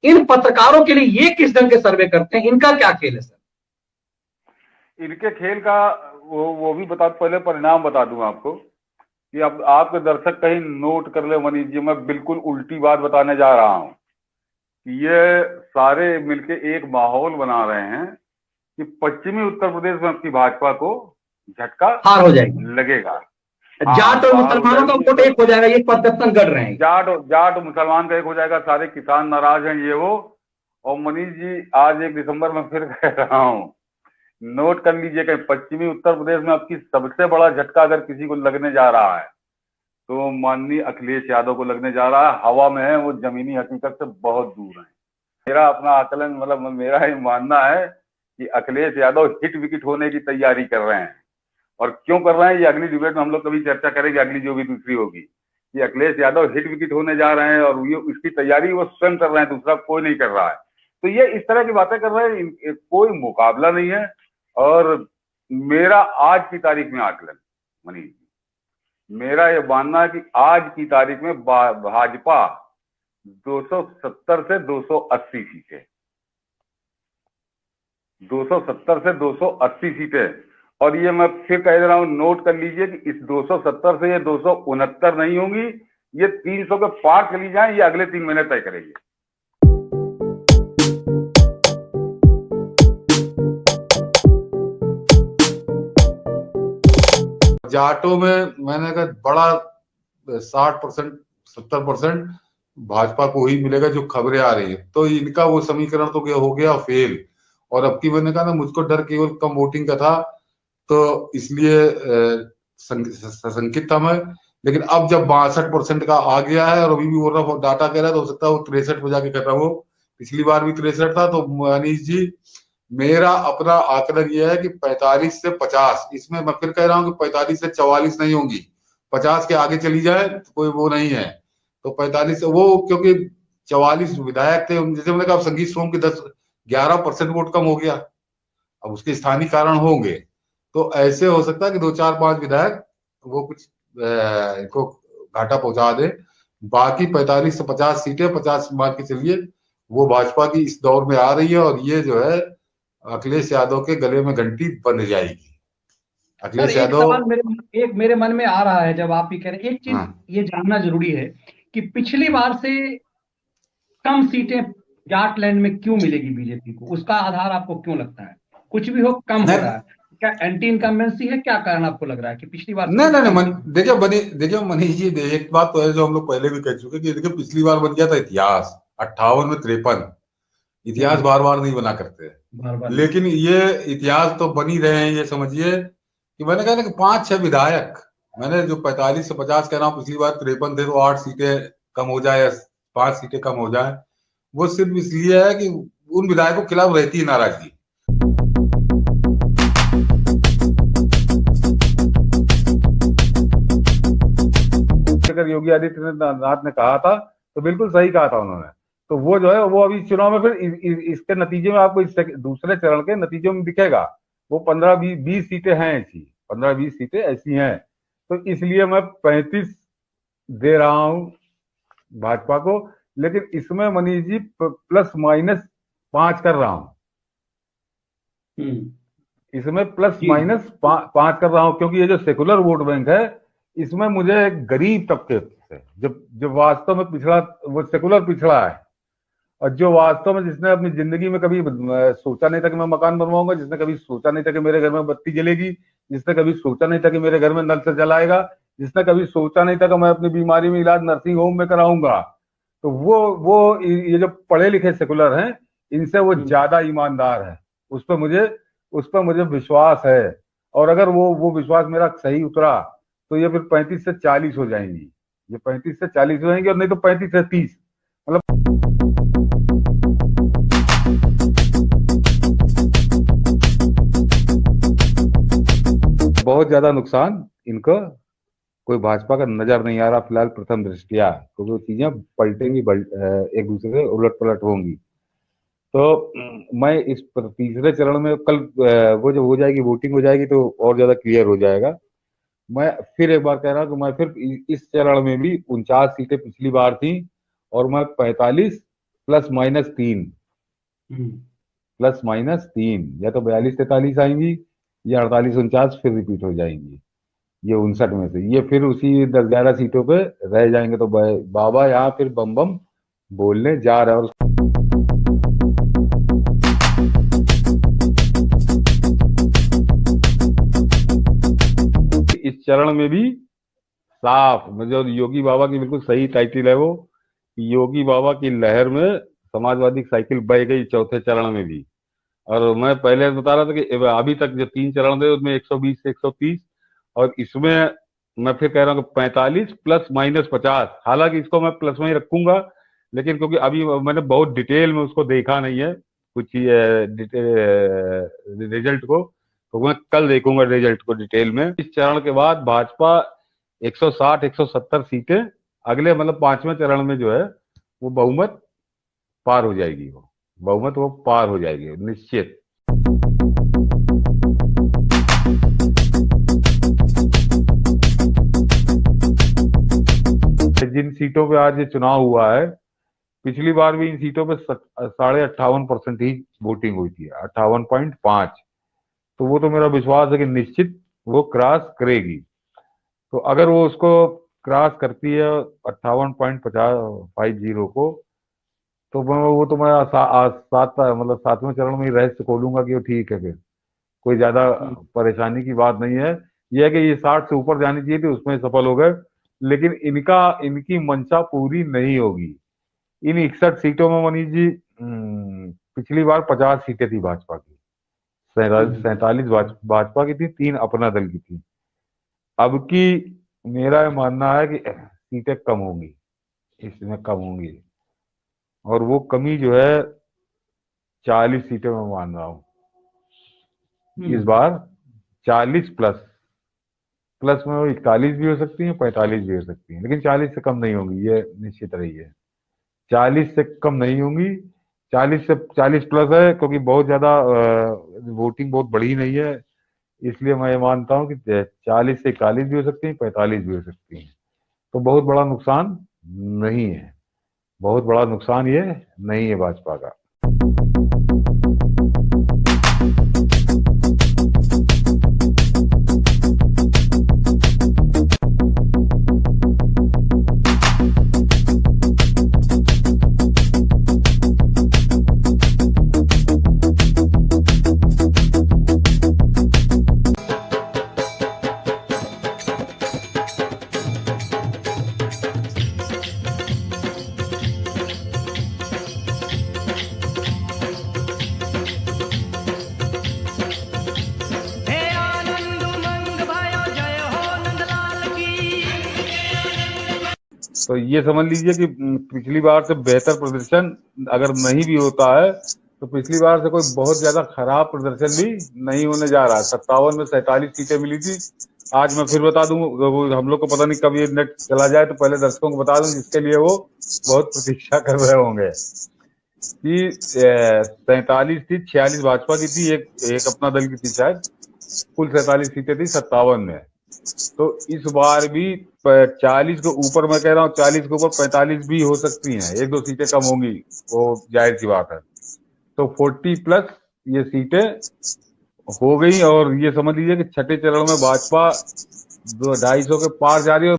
इन पत्रकारों के लिए ये किस ढंग के सर्वे करते हैं, इनका क्या खेल है सर? इनके खेल का वो भी बता, पहले परिणाम बता दूं आपको कि अब आपके दर्शक कहीं नोट कर ले मनीष जी, मैं बिल्कुल उल्टी बात बताने जा रहा हूं कि ये सारे मिलके एक माहौल बना रहे हैं कि पश्चिमी उत्तर प्रदेश में आपकी भाजपा को झटका हार हो जाएगी, लगेगा। जाट और हार हो मुसलमानों का जाएगी। वोट एक हो जाएगा, ये परसेप्शन गढ़ रहे हैं। जाट जाट मुसलमान का एक हो जाएगा, सारे किसान नाराज हैं ये वो। और मनीष जी आज 1 दिसंबर में फिर कह रहा हूं, नोट कर लीजिए कि पश्चिमी उत्तर प्रदेश में आपकी सबसे बड़ा झटका अगर किसी को लगने जा रहा है तो माननीय अखिलेश यादव को लगने जा रहा है। हवा में है, वो जमीनी हकीकत से बहुत दूर है। मेरा अपना आकलन, मतलब मेरा ये मानना है कि अखिलेश यादव हिट विकेट होने की तैयारी कर रहे हैं। और क्यों कर रहे हैं ये अगली डिबेट में हम लोग कभी चर्चा करेंगे, अगली जो भी दूसरी होगी, कि अखिलेश यादव हिट विकेट होने जा रहे हैं और ये इसकी तैयारी वो स्वयं कर रहे हैं, दूसरा कोई नहीं कर रहा है। तो ये इस तरह की बातें कर रहे हैं, कोई मुकाबला नहीं है। और मेरा आज की तारीख में आकलन मनीष जी, मेरा ये मानना है कि आज की तारीख में भाजपा 270 से 280 सीटें, 270 से 280 सीटें। और ये मैं फिर कह रहा हूं, नोट कर लीजिए कि इस 270 से ये 269 नहीं होंगी, ये 300 के पार चली जाए, ये अगले 3 महीने तय करेंगे। जाटों में मैंने कहा बड़ा 60% 70% भाजपा को ही मिलेगा जो खबरें आ रही है, तो इनका वो समीकरण तो हो गया फेल। और अब की मैंने कहा ना, मुझको डर केवल कम वोटिंग का था, तो इसलिए सशंकित था मैं। लेकिन अब जब 62% का आ गया है और अभी भी वो रहा डाटा कह रहा है, तो हो सकता है वो 63 पे जाके खत्म हो। पिछली बार भी 63 था। तो मनीष जी, मेरा अपना आकलन यह है कि 45 से 50, इसमें मैं फिर कह रहा हूं कि 45 से 44 नहीं होंगी, 50 के आगे चली जाए तो कोई वो नहीं है। तो 45 से वो, क्योंकि 44 विधायक थे, जैसे मैंने कहा संगीत सोम के 11% वोट कम हो गया। अब उसके स्थानीय कारण होंगे, तो ऐसे हो सकता है कि 2 4 5 विधायक वो कुछ इनको घाटा पहुंचा दे। बाकी 45 से 50 सीटें, 50 मान के चलिए, वो भाजपा की इस दौर में आ रही है। और ये जो है अखिलेश यादव के गले में घंटी बंध जाएगी। सर अखिलेश एक यादव। सवाल मेरे मन में आ रहा है, जब आप भी कह रहे हैं, एक चीज हाँ, ये जानना जरूरी है कि पिछली बार से कम सीटें जाटलैंड में क्यों मिलेगी बीजेपी को, उसका आधार आपको क्यों लगता है? कुछ भी हो, कम हो रहा है, क्या एंटी इनकम्बेंसी है, क्या कारण आपको लग रहा है कि पिछली बार से नहीं कुछ नहीं कम? नहीं, देखिए मनीष जी, एक बात तो है जो हम लोग पहले भी कह चुके कि देखिए पिछली बार बन गया था इतिहास 58 में 53। इतिहास बार बार नहीं बना करते, बार बार लेकिन ये इतिहास तो बन ही रहे हैं। ये समझिए कि मैंने कहा ना कि 5 6 विधायक, मैंने जो 45 से 50 कह रहा हूँ, पिछली बार 53 थे, तो 8 सीटें कम हो जाए या 5 सीटें कम हो जाए, वो सिर्फ इसलिए है कि उन विधायकों के खिलाफ रहती है नाराजगी। अगर योगी आदित्यनाथ ने कहा था तो बिल्कुल सही कहा था उन्होंने। तो वो जो है वो अभी चुनाव में फिर इसके नतीजे में आपको दूसरे चरण के नतीजों में दिखेगा। वो 15-20 सीटें हैं ऐसी, 15-20 सीटें ऐसी हैं। तो इसलिए मैं 35 दे रहा हूं भाजपा को। लेकिन इसमें मनीष जी प्लस माइनस 5 कर रहा हूं, इसमें प्लस माइनस 5 कर रहा हूं, क्योंकि ये जो सेकुलर वोट बैंक है, इसमें मुझे एक गरीब तबके से, जब वास्तव में पिछड़ा, वो सेकुलर पिछड़ा है, और जो वास्तव में जिसने अपनी जिंदगी में कभी सोचा नहीं था कि मैं मकान बनवाऊंगा, जिसने कभी सोचा नहीं था कि मेरे घर में बत्ती जलेगी, जिसने कभी सोचा नहीं था कि मेरे घर में नल से जल आएगा, जिसने कभी सोचा नहीं था कि मैं अपनी बीमारी में इलाज नर्सिंग होम में कराऊंगा, तो वो ये जो पढ़े लिखे सेकुलर हैं, इनसे वो ज्यादा ईमानदार है। उस पर मुझे विश्वास है। और अगर वो विश्वास मेरा सही उतरा तो ये फिर 35 से 40 हो जाएंगी, ये 35 से 40 हो जाएंगी, और नहीं तो 35 से 30। मतलब बहुत ज्यादा नुकसान इनको कोई भाजपा का नजर नहीं आ रहा फिलहाल प्रथम दृष्टिया, क्योंकि वो चीजें पलटेंगी, एक दूसरे से उलट पलट होंगी। तो मैं इस तीसरे चरण में कल वो जब हो जाएगी, वोटिंग हो जाएगी, तो और ज्यादा क्लियर हो जाएगा। मैं फिर एक बार कह रहा हूं कि मैं फिर इस चरण में भी 49 सीटें पिछली बार थी, और मैं 45 +-3, +-3, या तो 42-43 आएंगी या 48-49 फिर रिपीट हो जाएंगी। ये 59 में से ये फिर उसी 10-11 सीटों पे रह जाएंगे। तो बाबा यहाँ फिर बम बम बोलने जा रहे हैं। और इस चरण में भी साफ, जो योगी बाबा की बिल्कुल सही टाइटल है वो, योगी बाबा की लहर में समाजवादी की साइकिल बह गई चौथे चरण में भी। और मैं पहले बता रहा था कि अभी तक जो 3 चरण थे उसमें 120 से 130, और इसमें मैं फिर कह रहा हूँ कि 45 +-50। हालांकि इसको मैं प्लस में ही रखूंगा, लेकिन क्योंकि अभी मैंने बहुत डिटेल में उसको देखा नहीं है कुछ रिजल्ट को, तो मैं कल देखूंगा रिजल्ट को डिटेल में। इस चरण के बाद भाजपा 160-170 सीटें अगले मतलब 5वें चरण में जो है वो बहुमत पार हो जाएगी, वो पार हो जाएगी निश्चित। जिन सीटों पे आज ये चुनाव हुआ है, पिछली बार भी इन सीटों पे 58.5% ही वोटिंग हुई थी, 58.5। तो वो तो मेरा विश्वास है कि निश्चित वो क्रॉस करेगी। तो अगर वो उसको क्रॉस करती है 58.50 को, तो मैं 7वें चरण में ही रहस्य खोलूंगा कि वो ठीक है, फिर कोई ज्यादा परेशानी की बात नहीं है। यह है कि ये 60 से ऊपर जानी चाहिए थी, उसमें सफल हो गए, लेकिन इनकी मंशा पूरी नहीं होगी। इन 61 सीटों में मनीष जी, पिछली बार 50 सीटें थी भाजपा की, 47 भाजपा की थी, 3 अपना दल की थी। अब की मेरा ये मानना है कि सीटें कम होंगी, इसमें कम होंगी, और वो कमी जो है 40 सीटें मैं मान रहा हूँ इस बार। 40 प्लस में वो 41 भी हो सकती है, 45 भी हो सकती है, लेकिन 40 से कम नहीं होंगी, ये निश्चित रही है। 40 से कम नहीं होंगी, 40 प्लस है, क्योंकि बहुत ज्यादा वोटिंग बहुत बढ़ी नहीं है, इसलिए मैं ये मानता हूँ कि 40 से 41 भी हो सकती है, 45 भी हो सकती है। तो बहुत बड़ा नुकसान नहीं है, बहुत बड़ा नुकसान ये नहीं है भाजपा का। तो ये समझ लीजिए कि पिछली बार से बेहतर प्रदर्शन अगर नहीं भी होता है, तो पिछली बार से कोई बहुत ज्यादा खराब प्रदर्शन भी नहीं होने जा रहा है। 57 में 47 सीटें मिली थी। आज मैं फिर बता दूं, वो हम लोग को पता नहीं कब ये नेट चला जाए, तो पहले दर्शकों को बता दूं, जिसके लिए वो बहुत प्रतीक्षा कर रहे होंगे, कि 47 थी, 46 भाजपा की थी, एक अपना दल की थी शायद, कुल 47 सीटें थी 57 में। तो इस बार भी 40 के ऊपर, मैं कह रहा हूँ 40 के ऊपर 45 भी हो सकती हैं, 1-2 सीटें कम होंगी, वो जाहिर सी बात है। तो 40 प्लस ये सीटें हो गई, और ये समझ लीजिए कि छठे चरण में भाजपा 250 के पार जा रही है।